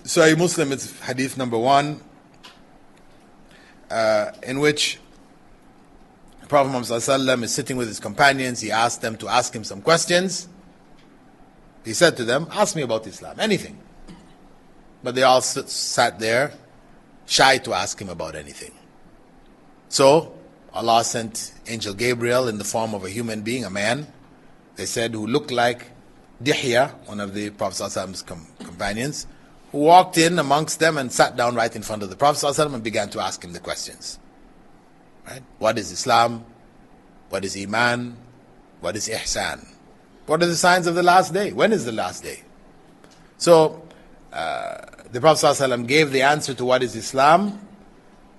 Sahih Muslim, it's hadith number 1, in which Prophet Muhammad ﷺ is sitting with his companions. He asked them to ask him some questions. He said to them, ask me about Islam, anything. But they all sat there, shy to ask him about anything. So Allah sent Angel Gabriel in the form of a human being, a man, they said, who looked like Dihya, one of the Prophet ﷺ's companions, who walked in amongst them and sat down right in front of the Prophet ﷺ and began to ask him the questions. Right? What is Islam? What is Iman? What is Ihsan? What are the signs of the last day? When is the last day? So, the Prophet ﷺ gave the answer to what is Islam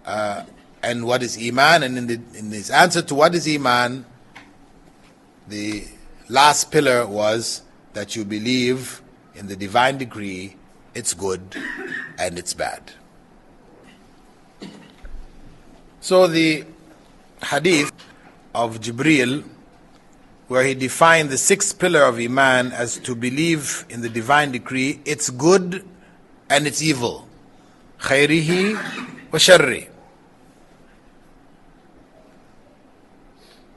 and what is Iman. And in this answer to what is Iman, the last pillar was that you believe in the divine decree, it's good and it's bad. So the hadith of Jibril, where he defined the 6th pillar of Iman as to believe in the divine decree, it's good and it's evil. Khairihi wa sharri.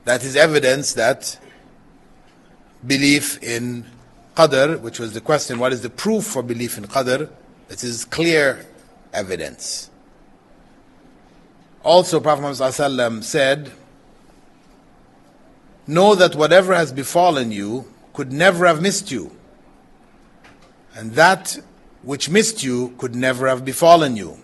That is evidence that belief in Qadar, which was the question, what is the proof for belief in Qadar? This is clear evidence. Also, Prophet Muhammad ﷺ said, know that whatever has befallen you could never have missed you, and that which missed you could never have befallen you.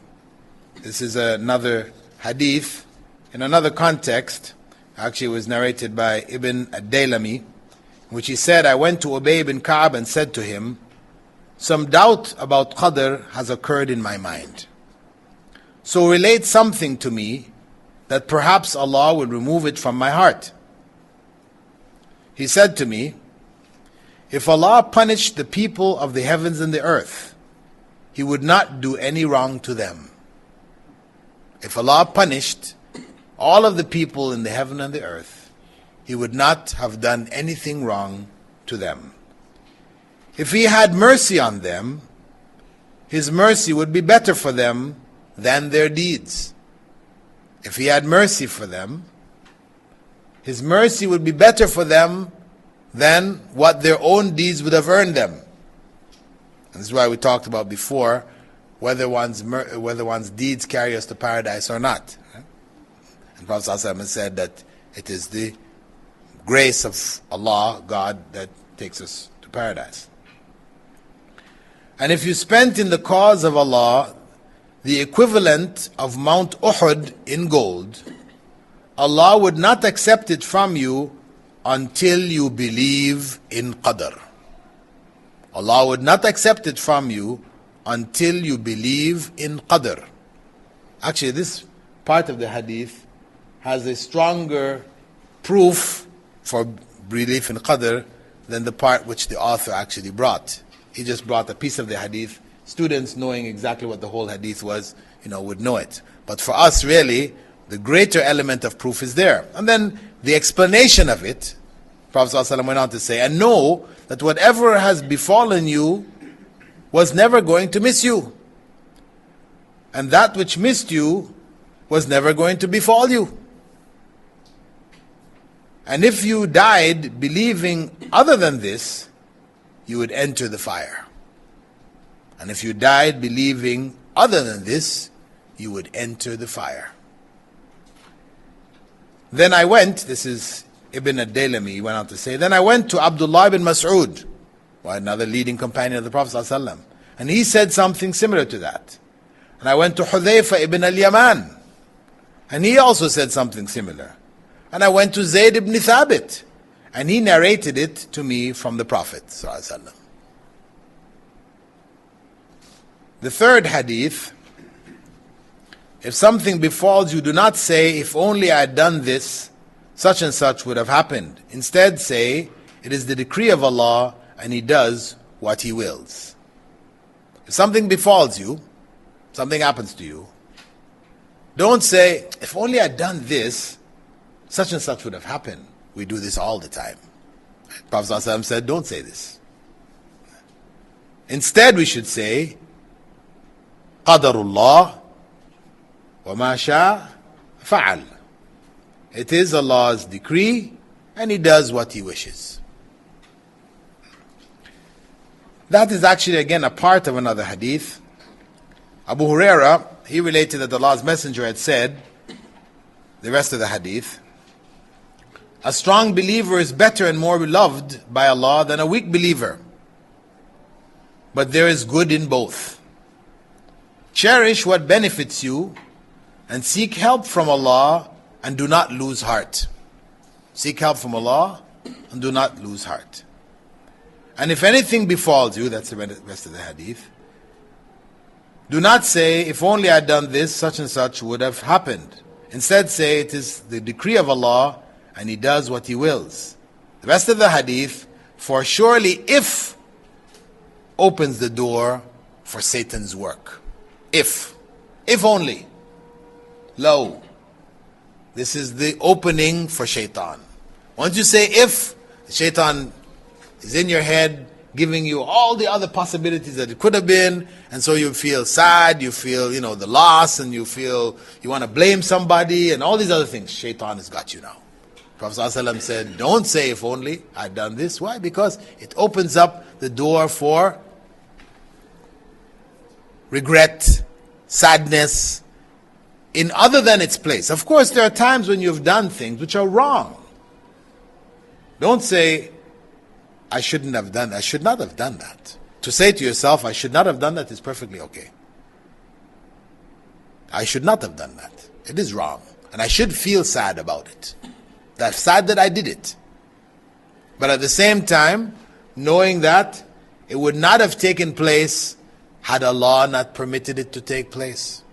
This is another hadith in another context. Actually, it was narrated by Ibn ad-Daylami, in which he said, I went to Ubay ibn Ka'b and said to him, some doubt about Qadr has occurred in my mind. So relate something to me that perhaps Allah will remove it from my heart. He said to me, if Allah punished the people of the heavens and the earth, He would not do any wrong to them. If Allah punished all of the people in the heaven and the earth, He would not have done anything wrong to them. If He had mercy on them, His mercy would be better for them than their deeds. If He had mercy for them, His mercy would be better for them than what their own deeds would have earned them. And this is why we talked about before whether one's deeds carry us to paradise or not. And Prophet ﷺ said that it is the grace of Allah, God, that takes us to paradise. And if you spent in the cause of Allah the equivalent of Mount Uhud in gold, Allah would not accept it from you until you believe in Qadar. Allah would not accept it from you until you believe in Qadar. Actually, this part of the hadith has a stronger proof for belief in Qadar than the part which the author actually brought. He just brought a piece of the hadith. Students knowing exactly what the whole hadith was, would know it. But for us, really, the greater element of proof is there. And then the explanation of it, Prophet ﷺ went on to say, and know that whatever has befallen you was never going to miss you. And that which missed you was never going to befall you. And if you died believing other than this, you would enter the fire. And if you died believing other than this, you would enter the fire. Then I went, this is Ibn al-Daylami, he went on to say, then I went to Abdullah ibn Mas'ud, another leading companion of the Prophet ﷺ, and he said something similar to that. And I went to Hudhayfa ibn al-Yaman, and he also said something similar. And I went to Zayd ibn Thabit, and he narrated it to me from the Prophet ﷺ. The third hadith, if something befalls you, do not say, if only I had done this, such and such would have happened. Instead say, it is the decree of Allah, and He does what He wills. If something befalls you, something happens to you, don't say, if only I had done this, such and such would have happened. We do this all the time. Prophet ﷺ said, don't say this. Instead we should say, Qadarullah wa ma sha fa'al. It is Allah's decree, and He does what He wishes. That is actually again a part of another hadith. Abu Huraira, he related that Allah's Messenger had said, the rest of the hadith, a strong believer is better and more beloved by Allah than a weak believer. But there is good in both. Cherish what benefits you and seek help from Allah and do not lose heart. Seek help from Allah and do not lose heart. And if anything befalls you, that's the rest of the hadith, do not say, if only I had done this, such and such would have happened. Instead say, it is the decree of Allah and He does what He wills. The rest of the hadith, for surely if opens the door for Satan's work. If only. Lo, this is the opening for shaitan. Once you say if, shaitan is in your head, giving you all the other possibilities that it could have been, and so you feel sad, you feel, the loss, and you feel you want to blame somebody, and all these other things. Shaitan has got you now. Prophet ﷺ said, don't say if only I'd done this. Why? Because it opens up the door for regret, sadness, in other than its place. Of course, there are times when you've done things which are wrong. Don't say, I shouldn't have done that. I should not have done that. To say to yourself, I should not have done that is perfectly okay. I should not have done that. It is wrong. And I should feel sad about it. That's sad that I did it. But at the same time, knowing that it would not have taken place had Allah not permitted it to take place.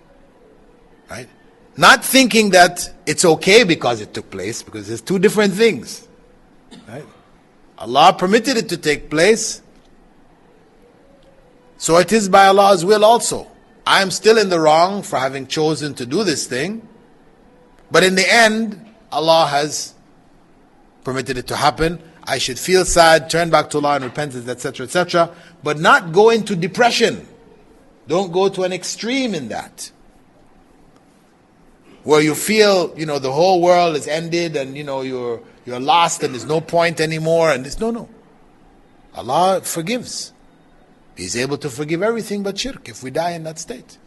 Right? Not thinking that it's okay because it took place, because there's two different things. Right? Allah permitted it to take place, so it is by Allah's will also. I am still in the wrong for having chosen to do this thing, but in the end, Allah has permitted it to happen. I should feel sad, turn back to Allah in repentance, etc., etc., but not go into depression. Don't go to an extreme in that, where you feel, the whole world is ended and, you're lost and there's no point anymore. And no. Allah forgives. He's able to forgive everything but shirk if we die in that state.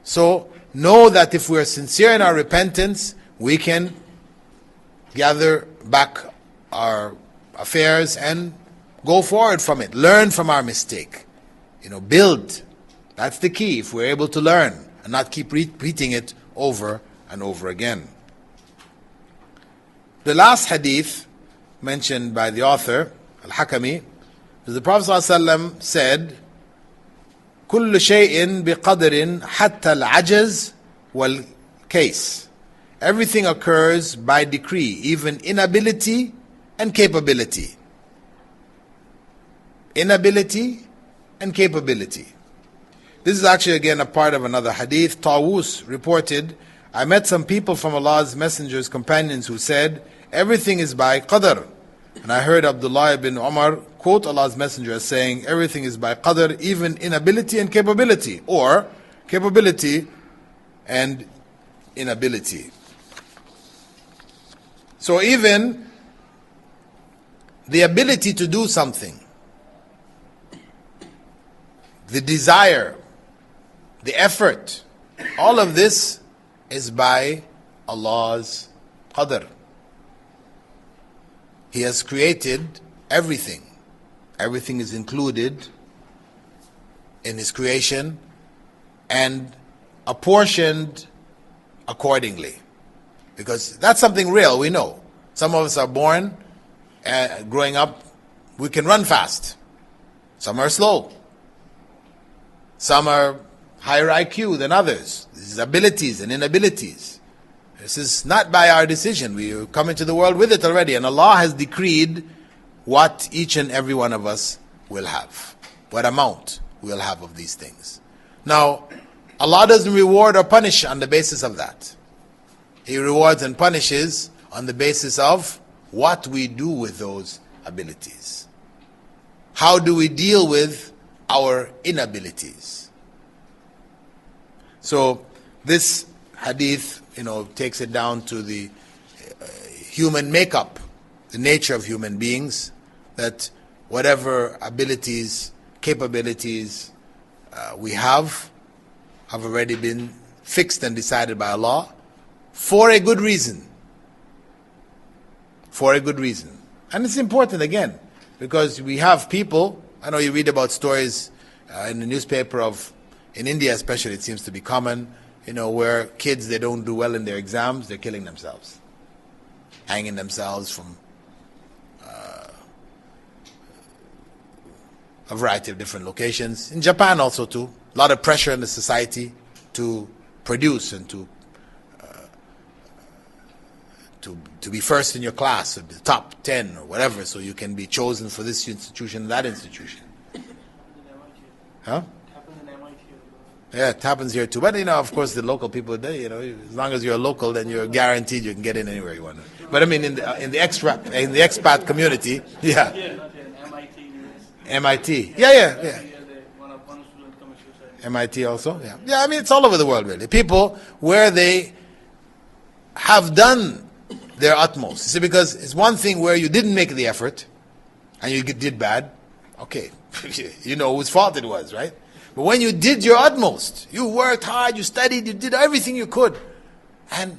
So, know that if we're sincere in our repentance, we can gather back our affairs and go forward from it. Learn from our mistake. Build. That's the key, if we're able to learn and not keep repeating it over and over again. the last hadith mentioned by the author, Al-Hakami, is the Prophet ﷺ said, كل شيء بقدر حتى العجز والكيس. Everything occurs by decree, even inability and capability. Inability and capability. This is actually again a part of another hadith. Tawus reported, I met some people from Allah's Messenger's companions who said, everything is by Qadar. And I heard Abdullah ibn Umar quote Allah's Messenger as saying, everything is by Qadar, even inability and capability, or capability and inability. So even the ability to do something, the desire, the effort, all of this is by Allah's Qadar. He has created everything. Everything is included in His creation and apportioned accordingly. Because that's something real, we know. Some of us are born, growing up, we can run fast. Some are slow. Some are higher IQ than others. These abilities and inabilities. This is not by our decision. We come into the world with it already. And Allah has decreed what each and every one of us will have. What amount we'll have of these things. Now, Allah doesn't reward or punish on the basis of that. He rewards and punishes on the basis of what we do with those abilities. How do we deal with our inabilities? So this hadith, takes it down to the human makeup, the nature of human beings, that whatever abilities, capabilities we have already been fixed and decided by Allah for a good reason. For a good reason. And it's important again, because we have people, I know you read about stories in the newspaper in India especially, it seems to be common, where kids, they don't do well in their exams, they're killing themselves. Hanging themselves from a variety of different locations. In Japan also too, a lot of pressure in the society to produce and to be first in your class, or the top 10 or whatever, so you can be chosen for this institution, that institution. Huh? Yeah, it happens here too. But of course, the local people, as long as you're a local, then you're guaranteed you can get in anywhere you want to. But I mean, in the expat community, yeah. Yeah, not in MIT, US. MIT, yeah. MIT also, yeah. Yeah, I mean, it's all over the world really. People where they have done their utmost. See, because it's one thing where you didn't make the effort and you did bad. Okay, you know whose fault it was, right? But when you did your utmost, you worked hard, you studied, you did everything you could, and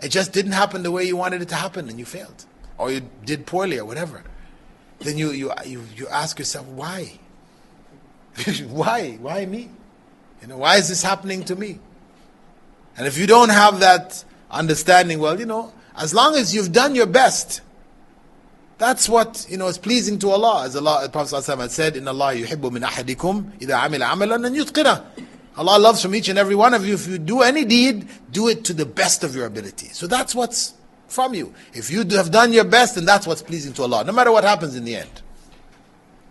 it just didn't happen the way you wanted it to happen, and you failed, or you did poorly, or whatever. Then you ask yourself, why? Why me? Why is this happening to me? And if you don't have that understanding, well, as long as you've done your best, that's what is pleasing to Allah. As the Prophet ﷺ had said, "Inna Allah yuhibbu min ahadikum idha amila amalan an yutqina." Allah loves from each and every one of you. If you do any deed, do it to the best of your ability. So that's what's from you. If you have done your best, then that's what's pleasing to Allah, no matter what happens in the end.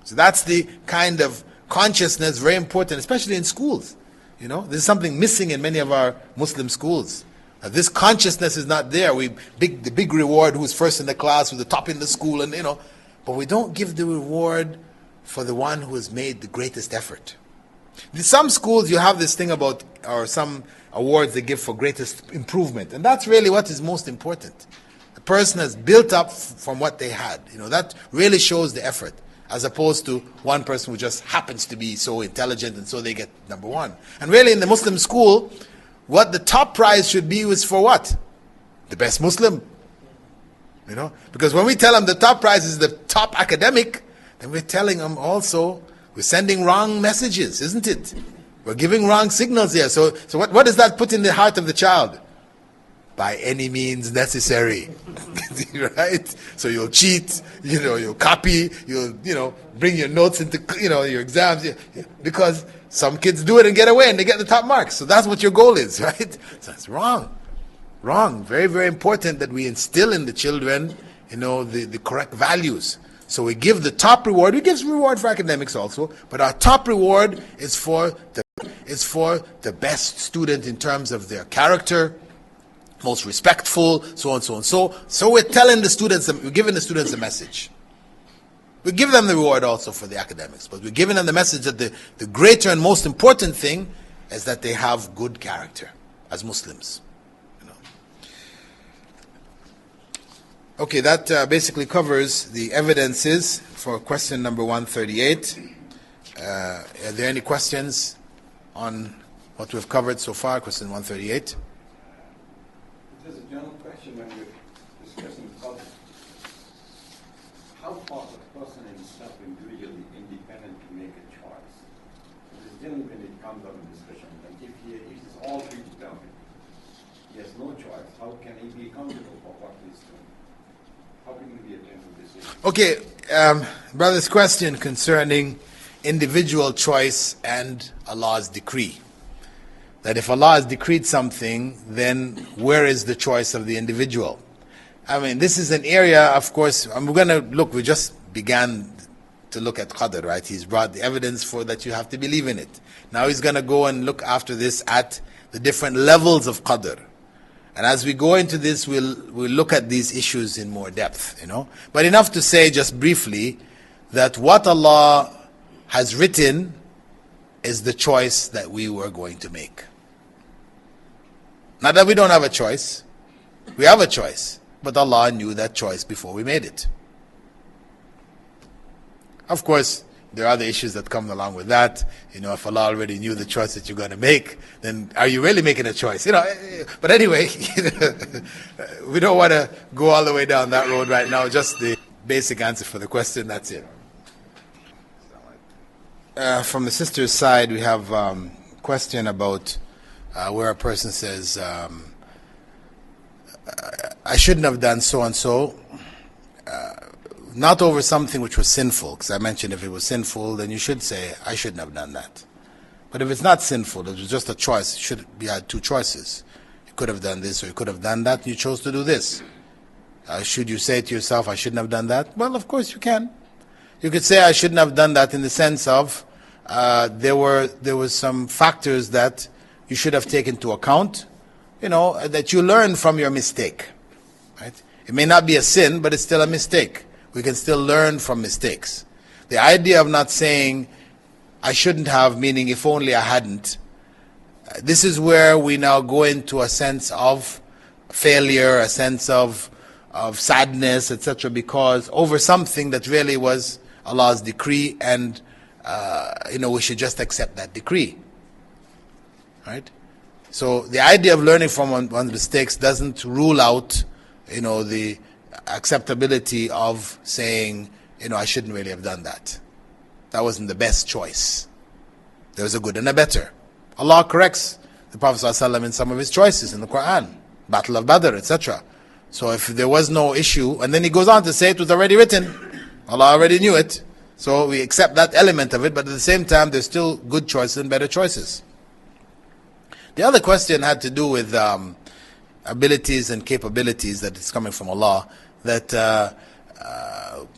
So that's the kind of consciousness, very important, especially in schools. This is something missing in many of our Muslim schools. This consciousness is not there. The big reward, who's first in the class, who's the top in the school, and but we don't give the reward for the one who has made the greatest effort. In some schools, you have this thing about, or some awards they give for greatest improvement, and that's really what is most important. The person has built up from what they had. That really shows the effort, as opposed to one person who just happens to be so intelligent, and so they get number one. And really, in the Muslim school, what the top prize should be is for what? The best Muslim. Because when we tell them the top prize is the top academic, then we're telling them also, we're sending wrong messages, isn't it? We're giving wrong signals here. So what does that put in the heart of the child? by any means necessary. Right? So you'll cheat, you'll copy, you'll bring your notes into, your exams, because some kids do it and get away and they get the top marks. So that's what your goal is, right? So that's wrong. Wrong. Very, very important that we instill in the children, the correct values. So we give the top reward. We give reward for academics also, but our top reward is for the best student in terms of their character, most respectful, so on, so on. So we're telling the students, we're giving the students a message. We give them the reward also for the academics, but we're giving them the message that the greater and most important thing is that they have good character as Muslims. Okay, that basically covers the evidences for question number 138. Are there any questions on what we've covered so far? Question 138. There's a general question when we're discussing Qadar. How far a person himself individually independent to make a choice? Because generally when it comes up in discussion, like if it's all predetermined, he has no choice, how can he be accountable for what he's doing? How can he be attended to this issue? Okay, brother's question concerning individual choice and Allah's decree. That if Allah has decreed something, then where is the choice of the individual? I mean, this is an area, of course, we're going to look, we just began to look at Qadar, right? He's brought the evidence for that you have to believe in it. Now he's going to go and look after this at the different levels of Qadar. And as we go into this, we'll look at these issues in more depth, But enough to say just briefly that what Allah has written is the choice that we were going to make. Not that we don't have a choice. We have a choice. But Allah knew that choice before we made it. Of course, there are other issues that come along with that. If Allah already knew the choice that you're going to make, then are you really making a choice? But anyway, we don't want to go all the way down that road right now. Just the basic answer for the question, that's it. From the sister's side, we have a question about where a person says, I shouldn't have done so and so, not over something which was sinful, because I mentioned if it was sinful, then you should say, I shouldn't have done that. But if it's not sinful, it was just a choice, you had two choices. You could have done this or you could have done that, and you chose to do this. Should you say to yourself, I shouldn't have done that? Well, of course you can. You could say, I shouldn't have done that in the sense of there was some factors that you should have taken into account, that you learn from your mistake. Right? It may not be a sin, but it's still a mistake. We can still learn from mistakes. The idea of not saying, I shouldn't have, meaning if only I hadn't, this is where we now go into a sense of failure, a sense of sadness, etc., because over something that really was Allah's decree, and we should just accept that decree. Right? So the idea of learning from one's mistakes doesn't rule out, the acceptability of saying, I shouldn't really have done that. That wasn't the best choice. There was a good and a better. Allah corrects the Prophet ﷺ in some of his choices in the Qur'an, Battle of Badr, etc. So if there was no issue, and then he goes on to say it was already written, Allah already knew it, so we accept that element of it, but at the same time there's still good choices and better choices. The other question had to do with abilities and capabilities that is coming from Allah, that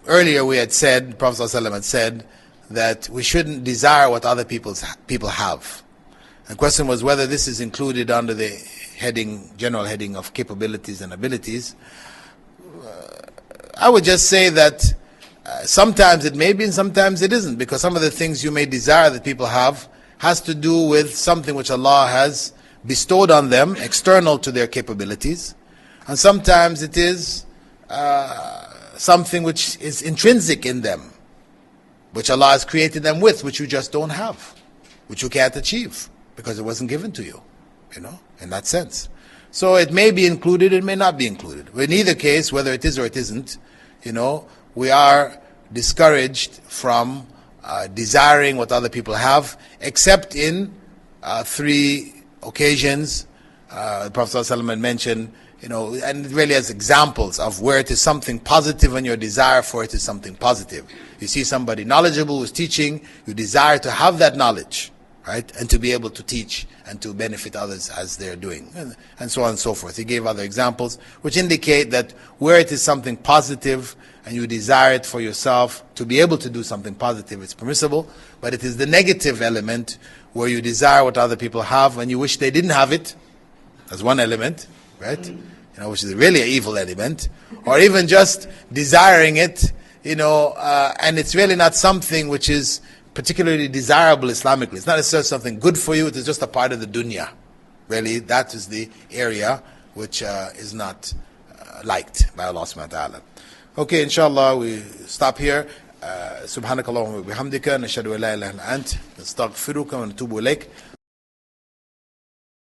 earlier we had said, the Prophet ﷺ had said, that we shouldn't desire what other people have. The question was whether this is included under the general heading of capabilities and abilities. I would just say that sometimes it may be and sometimes it isn't, because some of the things you may desire that people have has to do with something which Allah has bestowed on them, external to their capabilities, and sometimes it is something which is intrinsic in them, which Allah has created them with, which you just don't have, which you can't achieve, because it wasn't given to you, in that sense. So it may be included, it may not be included. In either case, whether it is or it isn't, we are discouraged from desiring what other people have, except in 3 occasions. The Prophet ﷺ had mentioned, and it really has examples of where it is something positive and your desire for it is something positive. You see somebody knowledgeable who's teaching, you desire to have that knowledge, right? And to be able to teach and to benefit others as they're doing, and so on and so forth. He gave other examples which indicate that where it is something positive and you desire it for yourself to be able to do something positive, it's permissible. But it is the negative element where you desire what other people have and you wish they didn't have it. That's one element, right? Which is really an evil element. Or even just desiring it, and it's really not something which is particularly desirable Islamically. It's not necessarily something good for you, it is just a part of the dunya. Really, that is the area which is not liked by Allah subhanahu wa ta'ala. Okay, inshallah, we stop here. سبحانك اللهم وبحمدك نشهد أن لا إله إلا أنت نستغفرك ونتوب إليك